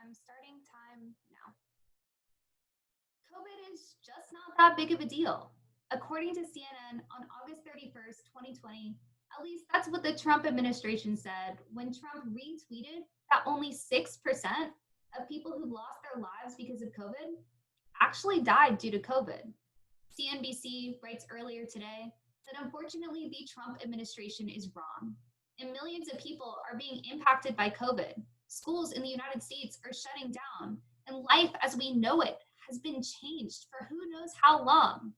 I'm starting time now. COVID is just not that big of a deal. According to CNN on August 31st, 2020, at least that's what the Trump administration said when Trump retweeted that only 6% of people who lost their lives because of COVID actually died due to COVID. CNBC writes earlier today that unfortunately the Trump administration is wrong, and millions of people are being impacted by COVID. Schools in the United States are shutting down, and life as we know it has been changed for who knows how long.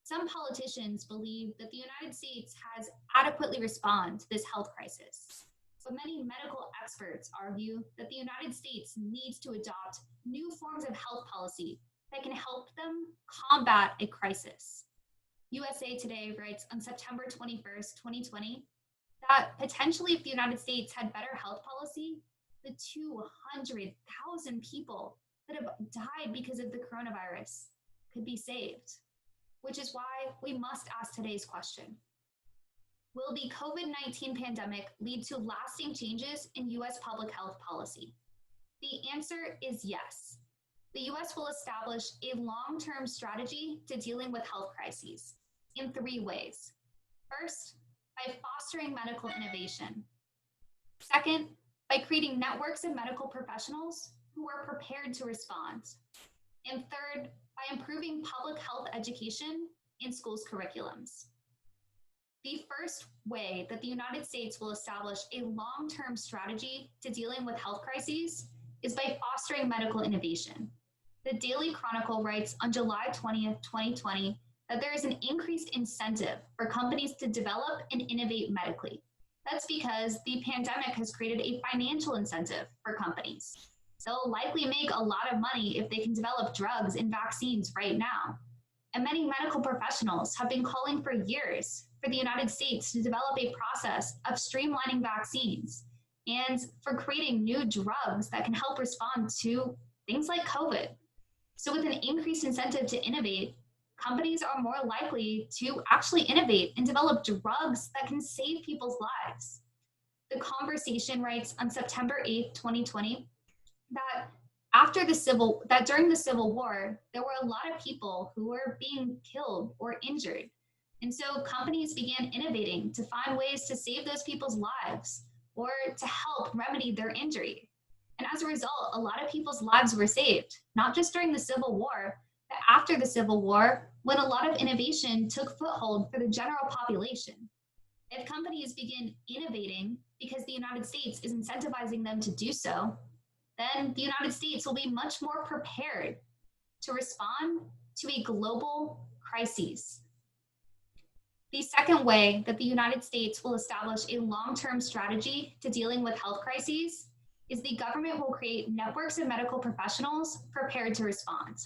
Some politicians believe that the United States has adequately responded to this health crisis, but many medical experts argue that the United States needs to adopt new forms of health policy that can help them combat a crisis. USA Today writes on September 21st, 2020, that potentially if the United States had better health policy, the 200,000 people that have died because of the coronavirus could be saved, which is why we must ask today's question. Will the COVID-19 pandemic lead to lasting changes in US public health policy? The answer is yes. The US will establish a long-term strategy to dealing with health crises in 3 ways. First, by fostering medical innovation. Second, by creating networks of medical professionals who are prepared to respond. And third, by improving public health education in schools' curriculums. The first way that the United States will establish a long-term strategy to dealing with health crises is by fostering medical innovation. The Daily Chronicle writes on July 20th, 2020, that there is an increased incentive for companies to develop and innovate medically. That's because the pandemic has created a financial incentive for companies. They'll likely make a lot of money if they can develop drugs and vaccines right now. And many medical professionals have been calling for years for the United States to develop a process of streamlining vaccines and for creating new drugs that can help respond to things like COVID. So with an increased incentive to innovate, companies are more likely to actually innovate and develop drugs that can save people's lives. The Conversation writes on September 8th, 2020, that during the Civil War, there were a lot of people who were being killed or injured. And so companies began innovating to find ways to save those people's lives or to help remedy their injury. And as a result, a lot of people's lives were saved, not just during the Civil War, but after the Civil War, when a lot of innovation took foothold for the general population. If companies begin innovating because the United States is incentivizing them to do so, then the United States will be much more prepared to respond to a global crisis. The second way that the United States will establish a long-term strategy to dealing with health crises is the government will create networks of medical professionals prepared to respond.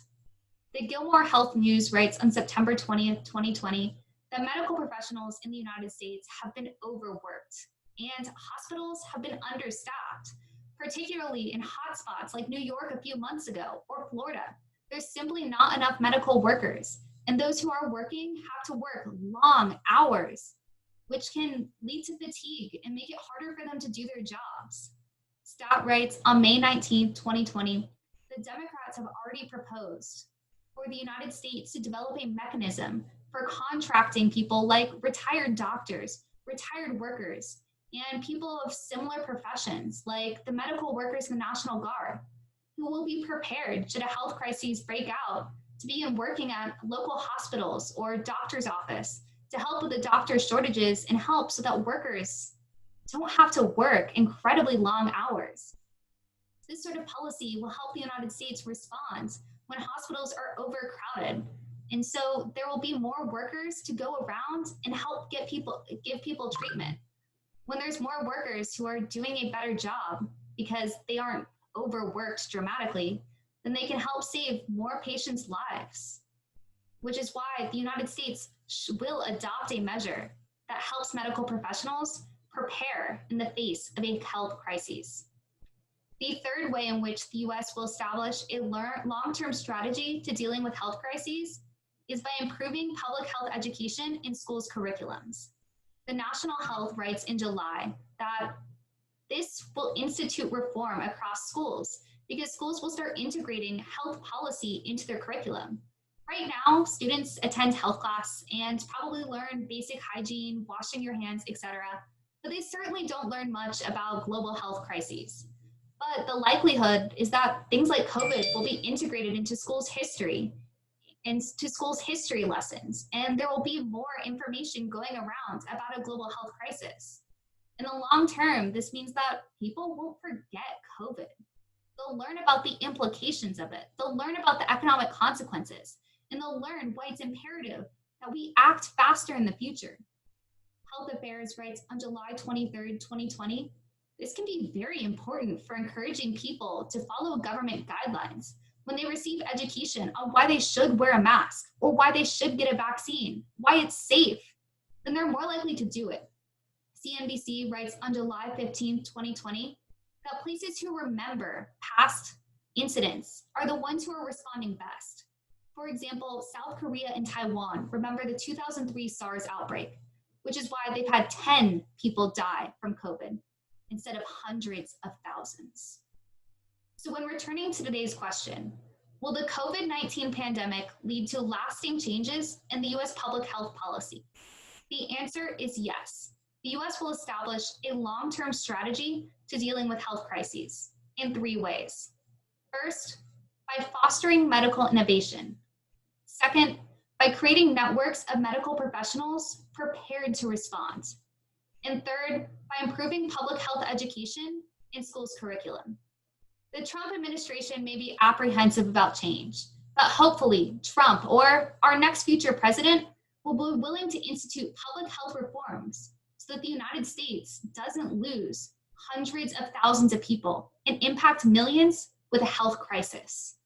The Gilmore Health News writes on September 20th, 2020, that medical professionals in the United States have been overworked and hospitals have been understaffed, particularly in hotspots like New York a few months ago or Florida. There's simply not enough medical workers, and those who are working have to work long hours, which can lead to fatigue and make it harder for them to do their jobs. Stat writes on May 19th, 2020, the Democrats have already proposed for the United States to develop a mechanism for contracting people like retired doctors, retired workers, and people of similar professions like the medical workers in the National Guard, who will be prepared should a health crisis break out to begin working at local hospitals or doctor's office to help with the doctor shortages and help so that workers don't have to work incredibly long hours. This sort of policy will help the United States respond when hospitals are overcrowded. And so there will be more workers to go around and help give people treatment. When there's more workers who are doing a better job because they aren't overworked dramatically, then they can help save more patients' lives, which is why the United States will adopt a measure that helps medical professionals prepare in the face of a health crisis. The third way in which the US will establish a long-term strategy to dealing with health crises is by improving public health education in schools' curriculums. The National Health writes in July that this will institute reform across schools because schools will start integrating health policy into their curriculum. Right now, students attend health class and probably learn basic hygiene, washing your hands, etc., but they certainly don't learn much about global health crises. But the likelihood is that things like COVID will be integrated into schools' history and to schools' history lessons, and there will be more information going around about a global health crisis. In the long term, this means that people won't forget COVID. They'll learn about the implications of it. They'll learn about the economic consequences, and they'll learn why it's imperative that we act faster in the future. Health Affairs writes on July 23rd, 2020, this can be very important for encouraging people to follow government guidelines when they receive education on why they should wear a mask or why they should get a vaccine, why it's safe, then they're more likely to do it. CNBC writes on July 15th, 2020, that places who remember past incidents are the ones who are responding best. For example, South Korea and Taiwan remember the 2003 SARS outbreak, which is why they've had 10 people die from COVID instead of hundreds of thousands. So when returning to today's question, will the COVID-19 pandemic lead to lasting changes in the US public health policy? The answer is yes. The US will establish a long-term strategy to dealing with health crises in 3 ways. First, by fostering medical innovation. Second, by creating networks of medical professionals prepared to respond. And third, by improving public health education in schools' curriculum. The Trump administration may be apprehensive about change, but hopefully Trump or our next future president will be willing to institute public health reforms so that the United States doesn't lose hundreds of thousands of people and impact millions with a health crisis.